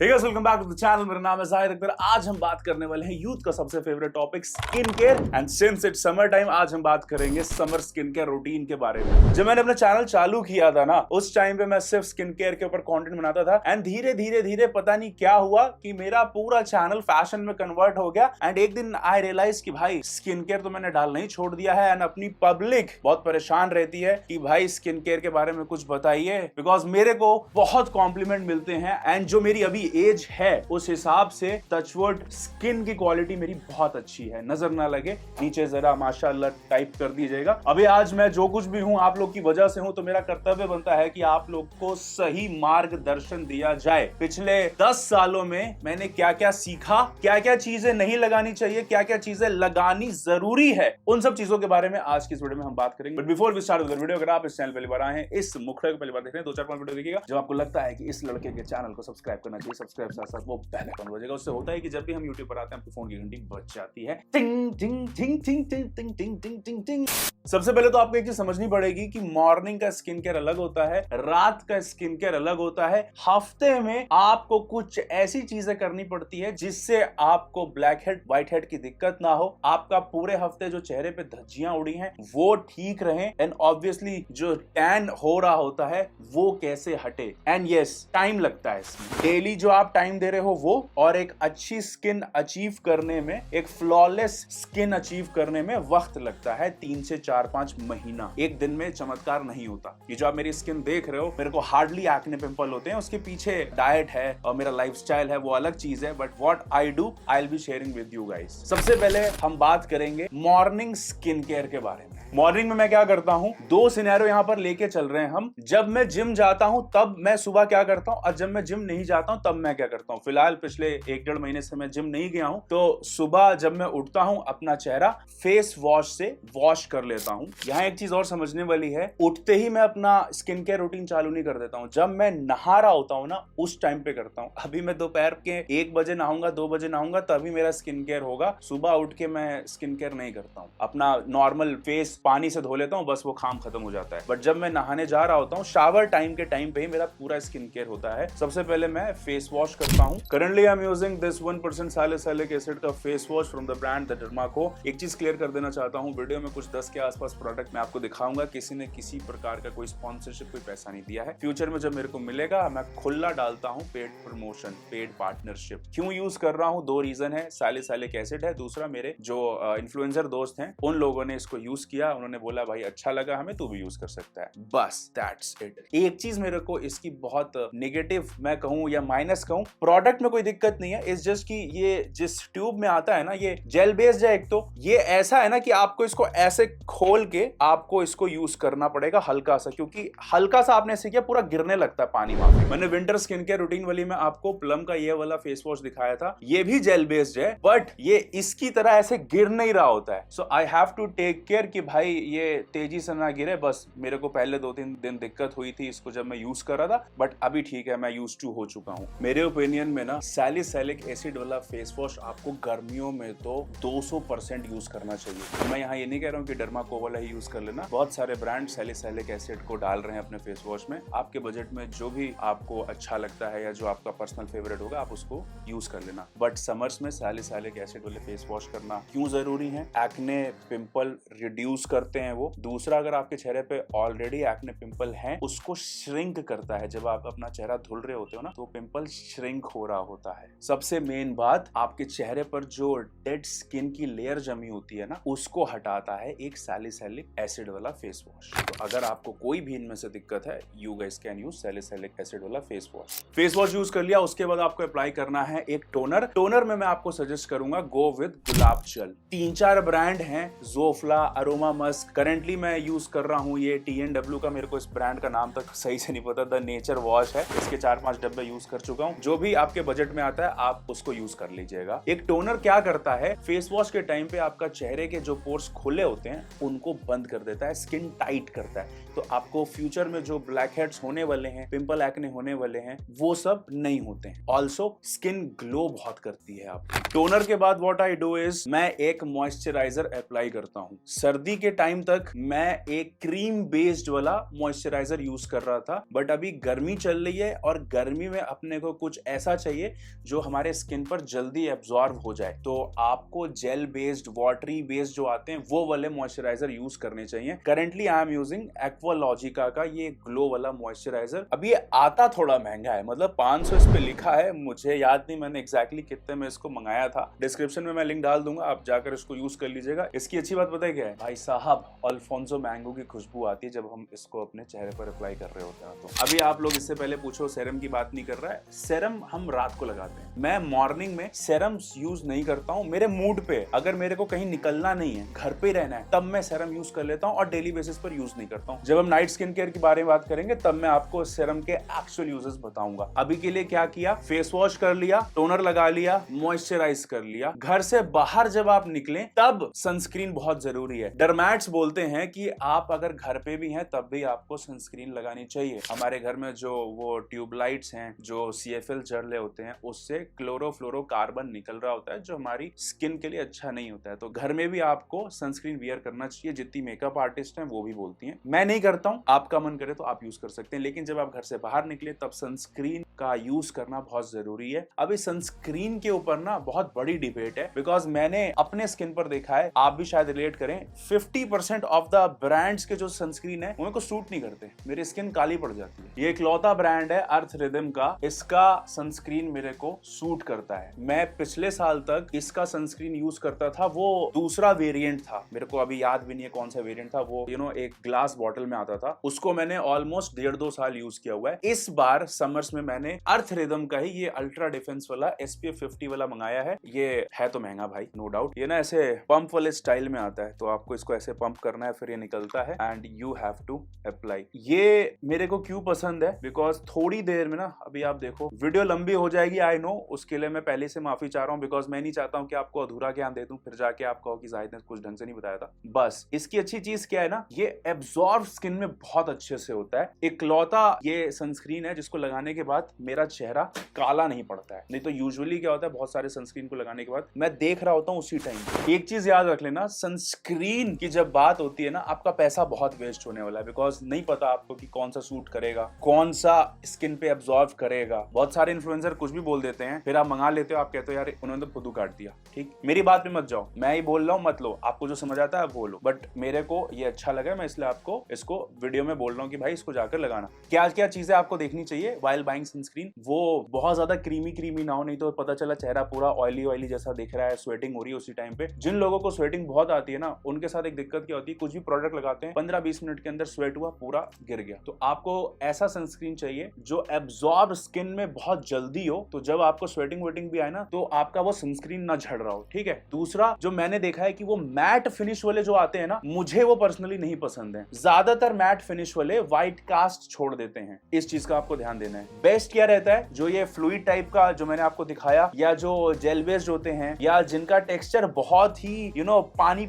Welcome back to the channel. मेरा नाम है जाहिद अख्तर। आज हम बात करने वाले हैं यूथ का सबसे favourite topic skin care and since it's summer time आज हम बात करेंगे समर स्किन केयर रूटीन के बारे में। जब मैंने अपना चैनल चालू किया था ना, उस टाइम पे मैं सिर्फ स्किन केयर के ऊपर कंटेंट बनाता था एंड धीरे धीरे पता नहीं क्या हुआ कि मेरा पूरा चैनल फैशन में कन्वर्ट हो गया। एंड एक दिन आई रियलाइज कि भाई स्किन केयर तो मैंने डालना ही छोड़ दिया है एंड अपनी पब्लिक बहुत परेशान रहती है कि भाई स्किन केयर के बारे में कुछ बताइए, बिकॉज मेरे को बहुत कॉम्प्लीमेंट मिलते हैं एंड जो मेरी अभी एज है उस हिसाब से टचवुड स्किन की क्वालिटी मेरी बहुत अच्छी है। नजर ना लगे, नीचे जरा माशाल्लाह टाइप कर दीजिएगा। अभी आज मैं जो कुछ भी हूं आप लोग की वजह से हूं, तो मेरा कर्तव्य बनता है कि आप लोग को सही मार्गदर्शन दिया जाए। पिछले 10 सालों में मैंने क्या क्या सीखा, क्या क्या चीजें नहीं लगानी चाहिए, क्या क्या चीजें लगानी जरूरी है, उन सब चीजों के बारे में आज की इस वीडियो में हम बात करेंगे। But before we start with the video, अगर आप इस चैनल पहली बार आए हैं, इस मुखड़े को पहली बार देख रहे हैं, 2-4-5 वीडियो देखिएगा। जब आपको लगता है कि इस लड़के के चैनल को सब्सक्राइब करना चाहिए, सब्सक्राइब साथ वो बेल आइकन बजेगा। उससे होता है कि जब भी हम YouTube पर आते हैं आपके फोन की घंटी बज जाती है, टिंग टिंग टिंग टिंग टिंग टिंग टिंग टिंग टिंग टिंग। सबसे पहले तो आपको एक चीज समझनी पड़ेगी कि मॉर्निंग का स्किन केयर अलग होता है, रात का स्किन केयर अलग होता है। हफ्ते में आपको कुछ ऐसी चीजें करनी पड़ती है जिससे आपको ब्लैक हेड व्हाइट हेड की दिक्कत ना हो, आपका पूरे हफ्ते जो चेहरे पे धज्जियां उड़ी हैं वो ठीक रहें एंड ऑब्वियसली जो टैन हो रहा होता है वो कैसे हटे। एंड यस, टाइम लगता है इसमें। डेली जो आप टाइम दे रहे हो वो, और एक अच्छी स्किन अचीव करने में, एक फ्लॉलेस स्किन अचीव करने में वक्त लगता है 3 से 4-5 महीना। एक दिन में चमत्कार नहीं होता। ये जो आप मेरी स्किन देख रहे हो, मेरे को हार्डली एक्ने पिंपल होते हैं, उसके पीछे डाइट है और मेरा लाइफस्टाइल है, वो अलग चीज है। But what I do, I will be sharing with you guys. सबसे पहले हम बात करेंगे मॉर्निंग स्किन केयर के बारे में। मॉर्निंग में मैं क्या करता हूं, 2 सिनेरियो यहां पर लेके चल रहे हैं हम। जब मैं जिम जाता हूं तब मैं सुबह क्या करता हूं, और जब मैं जिम नहीं जाता हूं तब मैं क्या करता हूं। फिलहाल पिछले 1-1.5 महीने से मैं जिम नहीं गया हूं, तो सुबह जब मैं उठता हूं अपना चेहरा फेस वॉश से वॉश कर लेता हूं। यहां एक चीज और समझने वाली है, उठते ही मैं अपना स्किन केयर रूटीन चालू नहीं कर देता हूं। जब मैं नहा रहा होता हूं ना, उस टाइम पे करता हूं। अभी मैं दोपहर के 1 बजे नहाऊंगा, 2 बजे नहाऊंगा, तभी मेरा स्किन केयर होगा। सुबह उठ के मैं स्किन केयर नहीं करता हूं। अपना नॉर्मल फेस पानी से धो लेता हूं, बस वो काम खत्म हो जाता है। बट जब मैं नहाने जा रहा होता हूं, शावर टाइम के टाइम पे ही मेरा पूरा स्किन केयर होता है। सबसे पहले मैं फेस वॉश करता हूं। Currently I am using this 1% salicylic acid का face wash from the brand the Dermaco. एक चीज क्लियर कर देना चाहता हूं, वीडियो में कुछ 10 के आसपास प्रोडक्ट मैं आपको दिखाऊंगा। किसी ने किसी प्रकार का कोई स्पॉन्सरशिप, कोई पैसा नहीं दिया है। फ्यूचर में जब मेरे को मिलेगा मैं खुला डालता हूं पेड प्रमोशन, पेड पार्टनरशिप। क्यों यूज कर रहा हूं, 2 रीजन है। सैलिसिलिक एसिड है, दूसरा मेरे जो इन्फ्लुएंसर दोस्त हैं उन लोगों ने इसको यूज किया, उन्होंने बोला भाई अच्छा लगा हमें, तू भी यूज कर सकता है। बस दैट्स इट। एक चीज मेरे को इसकी बहुत नेगेटिव मैं कहूं या माइनस कहूं, प्रोडक्ट में कोई दिक्कत नहीं है। इट्स जस्ट कि ये जिस ट्यूब में आता है ना, ये जेल बेस्ड है। एक तो ये ऐसा है ना कि आपको इसको ऐसे खोल के आपको इसको यूज करना पड़ेगा हल्का सा, क्योंकि हल्का सा आपने ऐसे किया पूरा गिरने लगता है पानी में। मैंने विंटर स्किन केयर रूटीन वाली में आपको प्लम का ये वाला फेस वॉश दिखाया था, ये भी जेल बेस्ड है, बट ये इसकी तरह ऐसे गिर नहीं रहा होता है। So I have to take care कि भाई ये तेजी से ना गिरे। बस मेरे को पहले 2-3 दिन दिक्कत हुई थी इसको जब मैं यूज कर रहा था, बट अभी ठीक है, मैं यूज टू हो चुका हूं। मेरे ओपिनियन में ना सैलिसिलिक एसिड वाला फेस वॉश आपको गर्मियों में तो 200% यूज करना चाहिए। मैं यहाँ ये नहीं कह रहा हूँ कि डर्माको वाला ही यूज कर लेना, बहुत सारे ब्रांड सैलिसिलिक एसिड को डाल रहे हैं अपने फेस वॉश में। आपके बजट में जो भी आपको अच्छा लगता है या जो आपका पर्सनल फेवरेट होगा आप उसको यूज कर लेना। बट समर्स में सैलिसिलिक एसिड वाले फेस वॉश करना क्यों जरूरी है, एक्ने पिंपल रिड्यूस करते हैं वो। दूसरा, अगर आपके चेहरे पे ऑलरेडी एक्ने पिंपल हैं, उसको श्रिंक करता है। जब आप अपना चेहरा धुल रहे होते हो ना, तो पिंपल श्रिंक हो रहा होता है। सबसे मेन बात, आपके चेहरे पर जो डेड स्किन की लेयर जमी होती है ना, उसको हटाता है एक सैलिसिलिक एसिड वाला फेस वॉश। तो अगर आपको कोई भी इनमें से दिक्कत है, you guys can use salicylic acid वाला face wash. Face wash use कर लिया, उसके बाद आपको अप्लाई करना है एक टोनर। टोनर में मैं आपको सजेस्ट करूंगा गो विद गुलाब जल। 3-4 ब्रांड हैं, जोफ्ला, अरोमा मस्क। करंटली मैं यूज कर रहा हूं ये TNW का, मेरे को इस ब्रांड का नाम तक सही से नहीं पता, द नेचर वॉश है। इसके 4-5 डब्बे यूज कर चुका हूं। जो भी आपके बजट में आता है आप उसको यूज कर लीजिएगा। एक टोनर क्या करता है, फेस वॉश के टाइम पे आपका चेहरे के जो पोर्स खुले होते हैं उनको बंद कर देता है, स्किन टाइट करता है। तो आपको फ्यूचर में जो ब्लैक हेड्स होने वाले हैं, पिंपल एक्ने होने वाले हैं, वो सब नहीं होते हैं। ऑल्सो स्किन ग्लो बहुत करती है आप। टोनर के बाद व्हाट आई डू इज मैं एक मॉइस्चराइजर अप्लाई करता हूँ। सर्दी के टाइम तक मैं एक क्रीम बेस्ड वाला मॉइस्चराइजर यूज कर रहा था, बट अभी गर्मी चल रही है और गर्मी में अपने को कुछ ऐसा चाहिए जो हमारे स्किन पर जल्दी एब्जॉर्ब हो जाए। तो आपको जेल बेस्ड, वाटरी बेस्ड जो आते हैं वो वाले मॉइस्चराइजर यूज करने चाहिए। Currently I am using Aqualogica का ये ग्लो वाला मॉइस्चराइजर। अब ये आता थोड़ा महंगा है, मतलब 500 इस पे लिखा है, मुझे याद नहीं मैंने एग्जैक्टली कितने में इसको मंगाया था। डिस्क्रिप्शन में मैं लिंक डाल दूंगा, आप जाकर इसको यूज कर लीजिएगा। इसकी अच्छी बात पता है क्या है भाई साहब, अल्फोंसो मैंगो की खुशबू आती है जब हम इसको अपने चेहरे पर अप्लाई कर रहे होते हैं। तो अभी आप लोग इससे पहले पूछो सेरम की बात नहीं कर रहा है, सेरम हम रात को लगाते हैं। मैं मॉर्निंग में सेरम यूज नहीं करता हूँ। मेरे मूड पे, अगर मेरे को कहीं निकलना नहीं है, घर पे रहना है, तब मैं सेरम यूज कर लेता हूँ और डेली बेसिस पर यूज नहीं करता हूँ। जब हम नाइट स्किन केयर के बारे में बात करेंगे तब मैं आपको सेरम के एक्चुअल यूजेस बताऊंगा। अभी के लिए क्या किया, फेस वॉश कर लिया, टोनर लगा लिया, मॉइस्चराइज कर लिया। घर से बाहर जब आप निकलें तब सनस्क्रीन बहुत जरूरी है। डर्मैट्स बोलते हैं कि आप अगर घर पे भी हैं तब भी आपको सनस्क्रीन लगानी चाहिए। हमारे घर में जो वो ट्यूबलाइट्स हैं, जो CFL जल रहे होते हैं, उससे क्लोरोफ्लोरोकार्बन निकल रहा होता है जो हमारी स्किन के लिए अच्छा नहीं होता है। तो घर में भी आपको सनस्क्रीन वियर करना चाहिए। जितनी मेकअप आर्टिस्ट हैं वो भी बोलती हैं। मैं नहीं करता हूं, आपका मन करे तो आप यूज कर सकते हैं, लेकिन जब आप घर से बाहर निकले तब सनस्क्रीन का यूज करना बहुत जरूरी है। अभी सनस्क्रीन के ऊपर ना बहुत बड़ी डिबेट है, बिकॉज मैंने अपने स्किन पर देखा है, आप भी शायद रिलेट करें, 50% ऑफ द ब्रांड्स के जो सनस्क्रीन है उनको सूट नहीं करते, मेरी स्किन काली पड़ जाती है। ये इकलौता ब्रांड है अर्थ रिदम का, इसका सनस्क्रीन मेरे को सूट करता है। मैं पिछले साल तक इसका सनस्क्रीन यूज करता था, वो दूसरा वेरिएंट था, मेरे को अभी याद भी नहीं है कौन सा वेरिएंट था वो, एक ग्लास बॉटल में आता था, उसको मैंने ऑलमोस्ट 1.5-2 साल यूज किया हुआ है। इस बार समर्स में मैंने अर्थ रिदम का ही ये अल्ट्रा डिफेंस वाला SPF 50 वाला मंगाया है। ये है तो महंगा भाई, नो डाउट। ये ना ऐसे पंप वाले स्टाइल में आता है, तो आपको इसको ऐसे पंप करना है, फिर ये निकलता है and you have to apply. ये मेरे को क्यों पसंद है, बिकॉज थोड़ी देर में ना, अभी आप देखो वीडियो लंबी हो जाएगी, आई नो, उसके लिए मैं पहले से माफी चाह रहा हूँ, बिकॉज मैं नहीं चाहता हूँ कि आपको अधूरा ज्ञान दे दूं, फिर जाके आप कहो कि जाहिद ने कुछ ढंग से नहीं बताया था। बस इसकी अच्छी चीज क्या है ना, ये एब्जॉर्ब स्किन में बहुत अच्छे से होता है। इकलौता ये सनस्क्रीन है जिसको लगाने के बाद मेरा चेहरा काला नहीं पड़ता है। नहीं तो यूजुअली क्या होता है, बहुत सारे सनस्क्रीन को लगाने के बाद मैं देख रहा होता हूँ उसी टाइम। एक चीज याद रख लेना, सनस्क्रीन की जब बात होती है ना, आपका पैसा बहुत वेस्ट होने वाला है, बिकॉज नहीं पता आपको कि कौन सा सूट करेगा, कौन सा स्किन पे एब्जॉर्ब करेगा। बहुत सारे इन्फ्लुएंसर कुछ भी बोल देते हैं, फिर आप मंगा लेते हो, आप कहते हो यार उन्होंने तो खुद काट दिया। ठीक, मेरी बात में मत जाओ, मैं ही बोल रहा हूँ, मत लो, आपको जो समझ आता है आप बोलो, बट मेरे को ये अच्छा लगा, मैं इसलिए आपको इसको वीडियो में बोल रहा हूँ कि भाई इसको जाकर लगाना। क्या क्या चीजें आपको देखनी चाहिए व्हाइल बाइंग सनस्क्रीन, वो बहुत ज्यादा क्रीमी ना हो, नहीं तो पता चला चेहरा पूरा ऑयली जैसा दिख रहा है, स्वेटिंग हो रही है उसी टाइम पे। जिन लोगों को स्वेटिंग बहुत आती है ना, उनके साथ एक दिक्कत क्या होती है, कुछ भी प्रोडक्ट लगाते हैं 15-20 मिनट के अंदर स्वेट हुआ, पूरा गिर गया। तो आपको ऐसा सनस्क्रीन चाहिए जो एब्जॉर्ब स्किन में बहुत जल्दी हो, तो जब आपको स्वेटिंग वेटिंग भी आए ना, तो आपका वो सनस्क्रीन ना झड़ रहा हो। ठीक है, दूसरा जो मैंने देखा है कि वो मैट फिनिश वाले जो आते हैं ना, मुझे वो पर्सनली नहीं पसंद है। ज्यादातर मैट फिनिश वाले व्हाइट कास्ट छोड़ देते हैं, इस चीज का आपको ध्यान देना है। बेस्ट क्या रहता है, जो ये फ्लूइड टाइप का जो मैंने आपको दिखाया, या जो जेल बेस्ड होते हैं, या जिनका टेक्सचर बहुत ही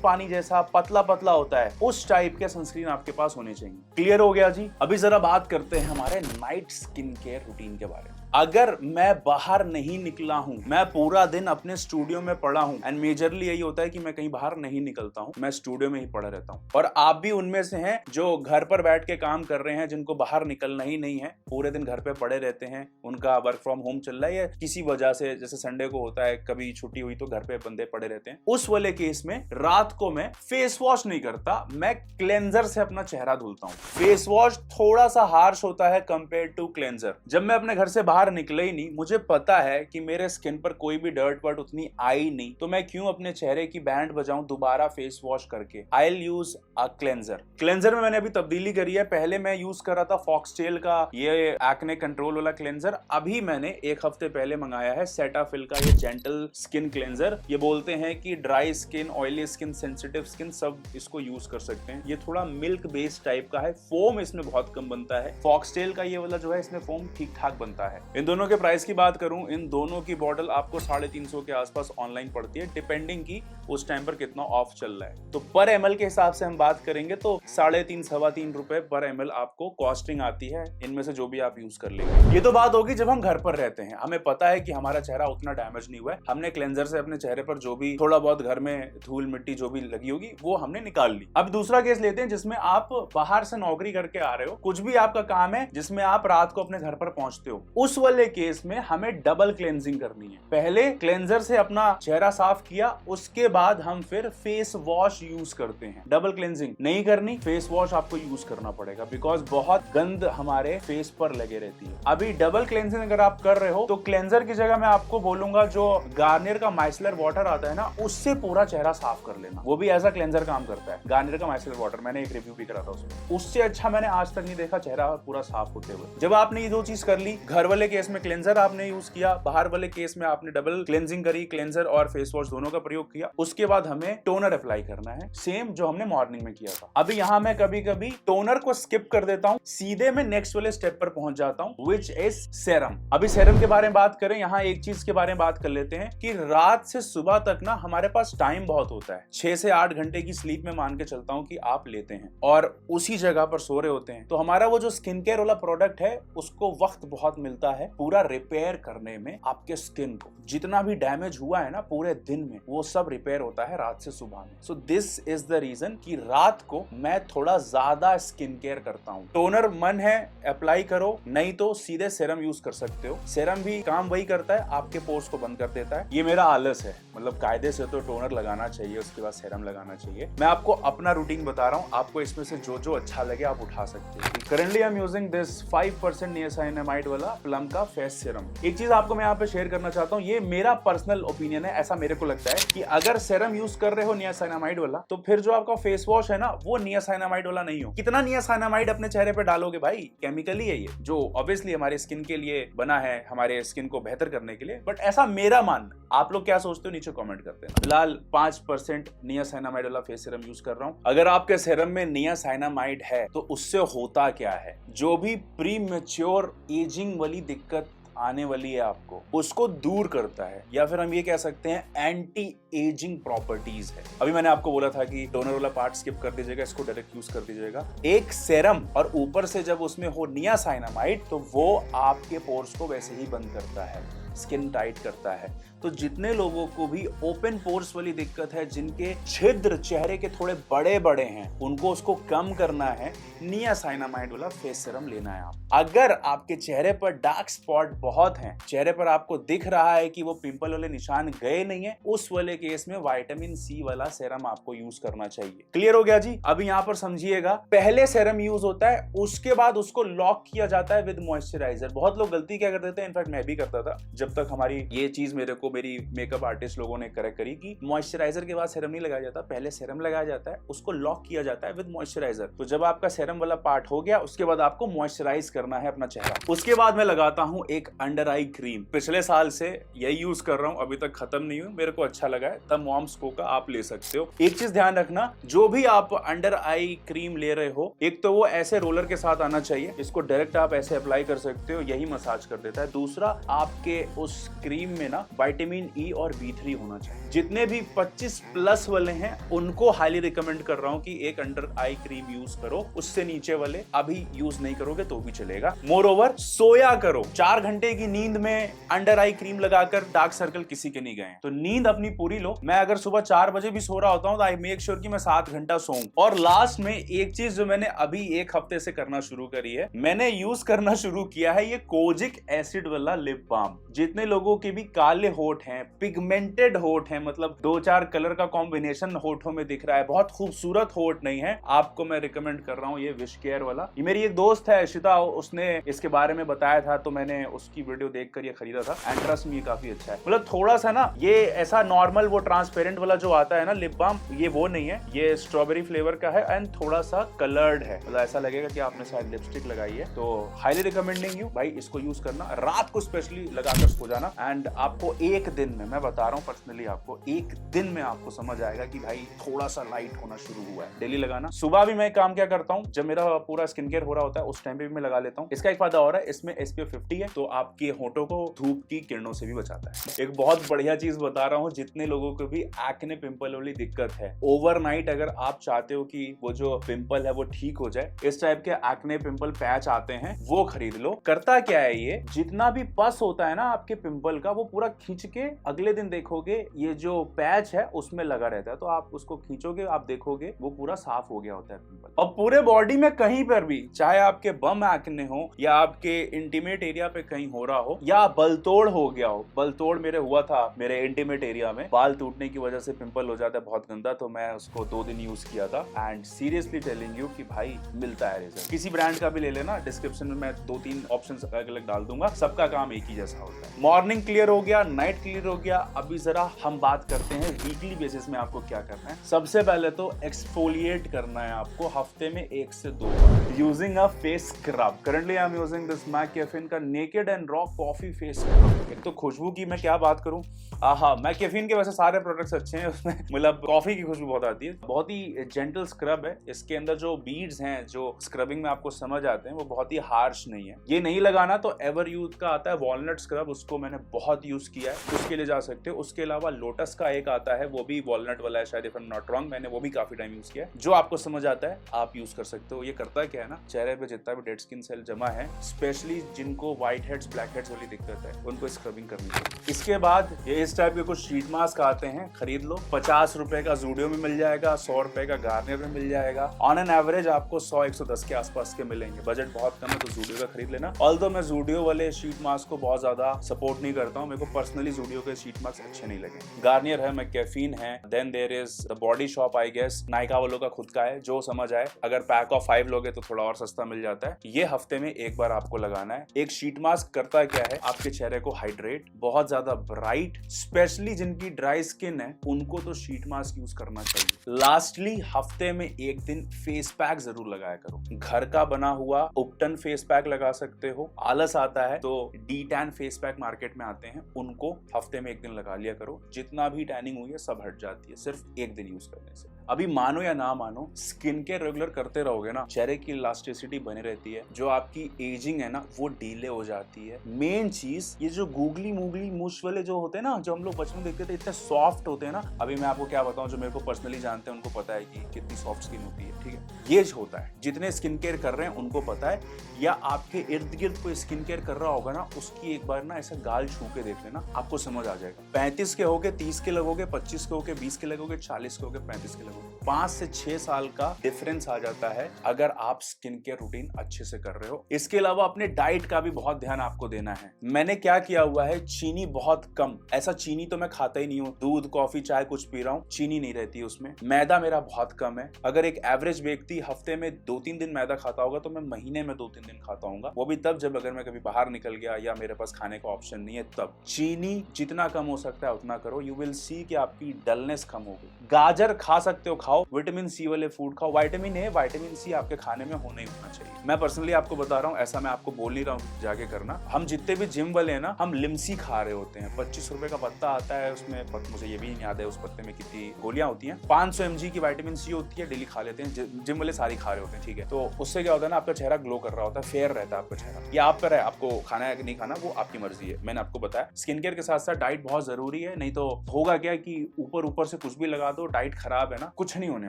पानी जैसा पतला होता है, उस टाइप के सनस्क्रीन आपके पास होने चाहिए। क्लियर हो गया जी। अभी जरा बात करते हैं हमारे नाइट स्किन केयर रूटीन के बारे में। अगर मैं बाहर नहीं निकला हूं, मैं पूरा दिन अपने स्टूडियो में पड़ा हूं, एंड मेजरली यही होता है कि मैं कहीं बाहर नहीं निकलता हूं, मैं स्टूडियो में ही पड़ा रहता हूं, और आप भी उनमें से हैं जो घर पर बैठ के काम कर रहे हैं, जिनको बाहर निकलना ही नहीं है, पूरे दिन घर पे पड़े रहते हैं, उनका वर्क फ्रॉम होम चल रहा है या किसी वजह से, जैसे संडे को होता है, कभी छुट्टी हुई तो घर पे बंदे पड़े रहते हैं। उस वाले केस में रात को मैं फेस वॉश नहीं करता, मैं क्लेंजर से अपना चेहरा धुलता हूं। फेस वॉश थोड़ा सा हार्श होता है कंपेयर टू क्लेंजर। जब मैं अपने घर से बाहर निकला ही नहीं, मुझे पता है कि मेरे स्किन पर कोई भी डर्ट वर्ट उतनी आई नहीं, तो मैं क्यों अपने चेहरे की बैंड बजाऊं दोबारा फेस वॉश करके। I will use a cleanser में मैंने अभी तब्दीली करी है। पहले मैं यूज कर रहा था फॉक्सटेल का ये एक्ने कंट्रोल वाला क्लेंजर, अभी मैंने एक हफ्ते पहले मंगाया है सेटाफिल का ये जेंटल स्किन क्लेंजर। ये बोलते हैं कि dry skin, oily skin, sensitive skin सब इसको यूज कर सकते हैं। ये थोड़ा मिल्क बेस्ड टाइप का है, फोम इसमें बहुत कम बनता है। फॉक्सटेल का ये वाला जो है, इसमें फोम ठीक ठाक बनता है। इन दोनों के प्राइस की बात करूं, इन दोनों की बॉटल आपको 350 के आसपास ऑनलाइन पड़ती है, डिपेंडिंग की उस टाइम पर कितना ऑफ चल रहा है। तो पर ml के हिसाब से हम बात करेंगे तो 3.5 सवा 3 रुपए पर ml आपको कॉस्टिंग आती है, इनमें से जो भी आप यूज कर लेंगे। ये तो बात होगी जब हम घर पर रहते हैं, हमें पता है कि हमारा चेहरा उतना डैमेज नहीं हुआ है, हमने क्लेंजर से अपने चेहरे पर जो भी थोड़ा बहुत घर में धूल मिट्टी जो भी लगी होगी वो हमने निकाल ली। अब दूसरा केस लेते हैं जिसमें आप बाहर से नौकरी करके आ रहे हो, कुछ भी आपका काम है जिसमें आप रात को अपने घर पर पहुंचते हो, उस वाले केस में हमें डबल क्लेंजिंग करनी है। पहले क्लेंजर से अपना चेहरा साफ किया, उसके बाद हम फिर फेस वॉश यूज करते हैं। डबल क्लेंजिंग नहीं करनी, फेस वॉश आपको यूज करना पड़ेगा, बिकॉज बहुत गंद हमारे फेस पर लगे रहती है। अभी डबल क्लेंजिंग अगर आप कर रहे हो तो क्लेंजर की जगह मैं आपको बोलूंगा जो गार्नियर का माइसलर वाटर आता है ना, उससे पूरा चेहरा साफ कर लेना, वो भी एज अ क्लेंजर काम करता है। गार्नियर का माइसलर वाटर, मैंने एक रिव्यू भी करा था उसमें, उससे अच्छा मैंने आज तक नहीं देखा चेहरा पूरा साफ होते हुए। जब आपने ये दो चीज कर ली, घर वाले केस में क्लेंजर आपने यूज किया, बाहर वाले केस में आपने डबल क्लेंजिंग करी, क्लेंजर और फेस वॉश दोनों का प्रयोग किया, उसके बाद हमें टोनर अप्लाई करना है, सेम जो हमने मॉर्निंग में किया था। अभी यहाँ मैं कभी कभी टोनर को स्किप कर देता हूँ, सीधे मैं नेक्स्ट वाले स्टेप पर पहुंच जाता हूँ, विच इज सेरम। अभी सेरम के बारे में बात करें, यहाँ एक चीज के बारे में बात कर लेते हैं कि रात से सुबह तक ना हमारे पास टाइम बहुत होता है, 6 से 8 घंटे की स्लीप में मान के चलता हूँ कि आप लेते हैं और उसी जगह पर सो रहे होते हैं, तो हमारा वो जो स्किन केयर वाला प्रोडक्ट है उसको वक्त बहुत मिलता है पूरा रिपेयर करने में। आपके स्किन को जितना भी डैमेज हुआ है ना पूरे दिन में, वो सब रिपेयर होता है रात से सुबह में। So this is the reason कि रात को मैं थोड़ा ज्यादा स्किन केयर करता हूँ। टोनर मन है अप्लाई करो, नहीं तो सीधे सेरम यूज कर सकते हो। सेरम भी काम वही करता है, आपके पोर्स को बंद कर देता है। ये मेरा आलस है, मतलब कायदे से तो टोनर लगाना चाहिए, उसके बाद सेरम लगाना चाहिए। मैं आपको अपना रूटीन बता रहा हूँ, आपको इसमें से जो जो अच्छा लगे आप उठा सकते हो। Currently I am using this 5% niacinamide वाला प्लम का फेस सीरम। एक चीज आपको मैं यहाँ पे शेयर करना चाहता हूँ, ये मेरा पर्सनल ओपिनियन है, ऐसा मेरे को लगता है कि अगर सेरम यूज कर रहे हो नियासिनामाइड वाला, तो फिर जो आपका फेस वॉश है ना वो नियासिनामाइड वाला नहीं हो। कितना नियासिनामाइड अपने चेहरे पे डालोगे भाई, केमिकली है ये, जो ऑब्वियसली हमारे स्किन के लिए बना है, हमारे स्किन को बेहतर करने के लिए, बट ऐसा मेरा मानना। आप लोग क्या सोचते हो नीचे कमेंट करते हैं। फिलहाल 5% नियासिनामाइड वाला फेस सीरम यूज कर रहा हूँ। अगर आपके सीरम में नियासिनामाइड है तो उससे होता क्या है, जो भी प्री मैच्योर एजिंग वाली दिक्कत आने वाली है आपको, उसको दूर करता है, या फिर हम ये कह सकते हैं एंटी एजिंग प्रॉपर्टीज है। अभी मैंने आपको बोला था कि टोनर वाला पार्ट स्किप कर दीजिएगा, इसको डायरेक्ट यूज कर दीजिएगा। एक सेरम और ऊपर से जब उसमें हो नियासिनामाइड, तो वो आपके पोर्स को वैसे ही बंद करता है, स्किन टाइट करता है। तो जितने लोगों को भी ओपन पोर्स वाली दिक्कत है, जिनके छिद्र चेहरे के थोड़े बड़े बड़े हैं, उनको उसको कम करना है, नियासिनामाइड वाला फेस सीरम लेना है आप। अगर आपके चेहरे पर डार्क स्पॉट बहुत हैं, चेहरे पर आपको दिख रहा है कि वो पिंपल वाले निशान गए नहीं है, उस वाले केस में विटामिन सी वाला सीरम आपको यूज करना चाहिए। क्लियर हो गया जी? अभी यहाँ पर समझिएगा, पहले सीरम यूज होता है, उसके बाद उसको लॉक किया जाता है विद मॉइस्चराइजर। बहुत लोग गलती क्या कर देते हैं, इनफैक्ट मैं भी करता था, जब तक हमारी ये चीज मेरी मेकअप आर्टिस्ट लोगों ने करेक्ट करी कि मॉइस्चराइजर के बाद सीरम नहीं लगाया जाता, पहले सीरम लगाया जाता है, उसको लॉक किया जाता है विद मॉइस्चराइजर। तो जब आपका सीरम वाला पार्ट हो गया, उसके बाद आपको मॉइस्चराइज करना है अपना चेहरा। उसके बाद मैं लगाता हूं एक अंडर आई क्रीम। पिछले साल से यही यूज कर रहा हूं, अभी तक खत्म नहीं हुई, मेरे को अच्छा लगा है, तब मॉम्स को का आप ले सकते हो। एक चीज ध्यान रखना, जो भी आप अंडर आई क्रीम ले रहे हो, एक तो वो ऐसे रोलर के साथ आना चाहिए, इसको डायरेक्ट आप ऐसे अप्लाई कर सकते हो, यही मसाज कर देता है। दूसरा, आपके उस क्रीम में ना विटामिन ई और B3 होना चाहिए। जितने भी 25 प्लस वाले हैं उनको हाईली रिकमेंड कर रहा हूं कि एक अंडर आई क्रीम यूज करो, उससे नीचे वाले अभी यूज नहीं करोगे तो भी चलेगा। मोर ओवर, सोया करो। 4 घंटे की नींद में अंडर आई क्रीम लगाकर डार्क सर्कल किसी के नहीं गए, तो नींद अपनी पूरी लो। मैं अगर सुबह 4 बजे भी सो रहा होता हूं तो आई मेक श्योर कि मैं 7 घंटा सोऊं। और लास्ट में एक चीज जो मैंने अभी 1 हफ्ते से करना शुरू करी है, मैंने यूज करना शुरू किया है ये कोजिक एसिड वाला लिप बाम। जितने लोगों के भी काले होठ हैं, पिगमेंटेड होठ हैं, मतलब 2-4 कलर का कॉम्बिनेशन होठों में दिख रहा है, बहुत खूबसूरत होठ नहीं है, आपको मैं रिकमेंड कर रहा हूँ ये विश केयर वाला। ये मेरी एक दोस्त है इशिता, उसने इसके बारे में बताया था, तो मैंने उसकी वीडियो देखकर ये खरीदा था। एंड ट्रस्ट मी, ये काफी अच्छा है। मतलब थोड़ा सा ना, ये ऐसा नॉर्मल वो ट्रांसपेरेंट वाला जो आता है ना लिप बाम, ये वो नहीं है, ये स्ट्रॉबेरी फ्लेवर का है एंड थोड़ा सा कलर्ड है, मतलब ऐसा लगेगा कि आपने शायद लिपस्टिक लगाई है। तो हाईली रिकमेंडिंग यू भाई, इसको यूज करना, रात को स्पेशली लगाकर एक्सपोज हो जाना एंड आपको एक दिन में, मैं बता रहा हूँ पर्सनली, आपको एक दिन में आपको समझ आएगा कि भाई थोड़ा सा लाइट होना शुरू हुआ है। डेली लगाना। सुबह भी मैं काम क्या करता हूँ, जब मेरा पूरा स्किन केयर हो रहा होता है उस टाइम पे भी मैं लगा लेता हूँ। इसका एक फायदा और है, इसमें SPF 50 है तो आपके होंठों को धूप की किरणों से भी बचाता है। एक बहुत बढ़िया चीज बता रहा हूँ, जितने लोगों को भी एक्ने पिंपल वाली दिक्कत है, ओवरनाइट अगर आप चाहते हो कि वो जो पिंपल है वो ठीक हो जाए, इस टाइप के एक्ने पिंपल पैच आते हैं वो खरीद लो। करता क्या है, ये जितना भी पस होता है ना आपके पिंपल का, वो पूरा खींच के अगले दिन देखोगे ये जो पैच है उसमें लगा रहता है। तो आप उसको खींचोगे, आप देखोगे वो पूरा साफ हो गया होता है पिंपल। और पूरे बॉडी में कहीं पर भी, चाहे आपके बम एक्ने हो या आपके इंटीमेट एरिया पे कहीं हो रहा हो या बलतोड़ हो गया हो। बलतोड़ मेरे हुआ था, मेरे इंटीमेट एरिया में बाल टूटने की वजह से पिंपल हो जाता है बहुत गंदा, तो मैं उसको 2 दिन यूज किया था एंड सीरियसली टेलिंग यू कि भाई मिलता है रिजल्ट। किसी ब्रांड का भी ले लेना, डिस्क्रिप्शन में मैं 2-3 ऑप्शन अलग अलग डाल दूंगा, सबका काम एक ही जैसा होता है। मॉर्निंग क्लियर हो गया, नाइट क्लियर हो गया। अभी जरा हम बात करते हैं वीकली बेसिस में आपको क्या करना है। सबसे पहले तो एक्सफोलिएट करना है आपको हफ्ते में 1 से 2 बार using a face scrub. Currently I am using this mCaffeine का naked and raw coffee face scrub. एक तो खुशबू की मैं क्या बात करूं, आहा, मैककेफिन के वैसे सारे प्रोडक्ट्स अच्छे हैं, उसमें मतलब कॉफी की खुशबू बहुत आती है। बहुत ही जेंटल स्क्रब है। इसके अंदर जो बीड्स हैं जो स्क्रबिंग में आपको समझ आते हैं वो बहुत ही हार्श नहीं है। ये नहीं लगाना तो एवर यूथ का आता है वॉलनट स्क्रब, उसको मैंने बहुत यूज किया है, उसके लिए जा सकते हो। उसके अलावा लोटस का एक आता है, वो भी वॉलनट वाला है शायद, if I am not wrong, मैंने वो भी काफी टाइम यूज किया है। जो आपको समझ आता है आप यूज कर सकते हो। ये करता क्या है ना, चेहरे पे जितना भी डेड स्किन सेल जमा है, स्पेशली जिनको व्हाइट हेड्स ब्लैक हेड्स वाली दिक्कत है, उनको स्क्रबिंग करनी चाहिए। इसके बाद ये इस टाइप के कुछ शीट मास्क आते हैं, खरीद लो। 50 रुपए का जूडियो में मिल जाएगा, 100 रुपए का गार्नियर में मिल जाएगा। ऑन एन एवरेज आपको 100-110 के आसपास के मिलेंगे। बजट बहुत कम है तो जूडियो का खरीद लेना। ऑल्दो मैं जूडियो वाले शीट मास्क को बहुत ज्यादा सपोर्ट नहीं करता हूँ, मेरे को पर्सनली जूडियो के शीट मास्क अच्छे नहीं लगे। गार्नियर है, मैककेफिन है, then there is the Body Shop, I guess Nykaa वालों का खुद का है, जो समझ आए। अगर पैक ऑफ 5 लोगे तो थोड़ा और सस्ता मिल जाता है। ये हफ्ते में एक बार आपको लगाना है। एक शीट मास्क करता क्या है, आपके चेहरे को हाइड्रेट, बहुत ज्यादा ब्राइट, स्पेशली जिनकी ड्राई स्किन है उनको तो शीट मास्क यूज करना चाहिए। लास्टली हफ्ते में एक दिन फेस पैक जरूर लगाया करो। घर का बना हुआ उपटन फेस पैक लगा सकते हो। आलस आता है तो D-tan फेस पैक मार्केट में आते हैं, उनको हफ्ते में एक दिन लगा लिया करो। जितना भी टैनिंग हुई है सब हट जाती है सिर्फ एक दिन यूज करने से। अभी मानो या ना मानो, स्किन केयर रेगुलर करते रहोगे ना, चेहरे की इलास्टिसिटी बनी रहती है, जो आपकी एजिंग है ना वो डिले हो जाती है। मेन चीज, ये जो गूगली मूगली मूछ वाले जो होते हैं ना, जो हम लोग बचपन में देखते थे, इतने सॉफ्ट होते हैं ना, अभी मैं आपको क्या बताऊं, जो मेरे को पर्सनली जानते हैं उनको पता है कि कितनी सॉफ्ट स्किन होती है। ठीक है, ये जो होता है, जितने स्किन केयर कर रहे हैं उनको पता है, या आपके इर्द गिर्द कोई स्किन केयर कर रहा होगा ना, उसकी एक बार ना ऐसा गाल छू के देख लेना, आपको समझ आ जाएगा। 35 के होगे 30 के लगोगे, 25 के होगे 20 के लगोगे, 40 के होगे 35 के लगोगे। 5 से 6 साल का डिफरेंस आ जाता है अगर आप स्किन केयर रूटीन अच्छे से कर रहे हो। इसके अलावा अपने डाइट का भी बहुत ध्यान आपको देना है। मैंने क्या किया हुआ है, चीनी बहुत कम, ऐसा चीनी तो मैं खाता ही नहीं हूँ। दूध कॉफी चाय कुछ पी रहा हूँ, चीनी नहीं रहती है उसमें। मैदा मेरा बहुत कम है। अगर एक एवरेज व्यक्ति हफ्ते में 2-3 दिन मैदा खाता होगा तो मैं महीने में 2-3 दिन खाता हूँ, वो भी तब जब अगर मैं कभी बाहर निकल गया या मेरे पास खाने का ऑप्शन नहीं है तब। चीनी जितना कम हो सकता है उतना करो, यू विल सी कि आपकी डलनेस कम होगी। गाजर खा सकते हो, खाओ। विटामिन सी वाले फूड खाओ। विटामिन ए, विटामिन सी आपके खाने में होना ही होना चाहिए। मैं पर्सनली आपको बता रहा हूँ, ऐसा मैं आपको बोल नहीं रहा हूँ जाके करना। हम जितने भी जिम वाले हैं ना, हम लिमसी खा रहे होते हैं। 25 रुपए का पत्ता आता है, उसमें मुझे ये भी नहीं याद है उस पत्ते में कितनी गोलियां होती हैं। 500 mg की विटामिन सी होती है, डेली खा लेते हैं। जिम वाले सारी खा रहे होते हैं, ठीक है। तो उससे क्या होता है ना, आपका चेहरा ग्लो कर रहा होता है, फेयर रहता है आपका चेहरा। ये आप पर है, आपको खाना है कि नहीं खाना वो आपकी मर्जी है। मैंने आपको बताया स्किन केयर के साथ साथ डाइट बहुत जरूरी है, नहीं तो होगा क्या कि ऊपर से कुछ भी लगा दो, डाइट खराब है ना, कुछ नहीं होने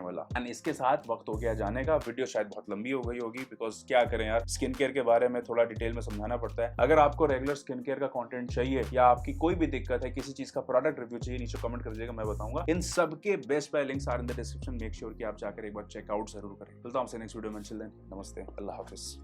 वाला। एंड इसके साथ वक्त हो गया जाने का। वीडियो शायद बहुत लंबी हो गई होगी, बिकॉज क्या करें यार, स्किन केयर के बारे में थोड़ा डिटेल में समझाना पड़ता है। अगर आपको रेगुलर स्किन केयर का कंटेंट चाहिए या आपकी कोई भी दिक्कत है, किसी चीज का प्रोडक्ट रिव्यू चाहिए, नीचे कमेंट कर दीजिएगा, मैं बताऊंगा। इन सब के best buy links are in the description. Make sure कि आप जाकर एक बार चेकआउट जरूर करें। मिलता हूं आपसे नेक्स्ट वीडियो में। नमस्ते, अल्लाह हाफिज।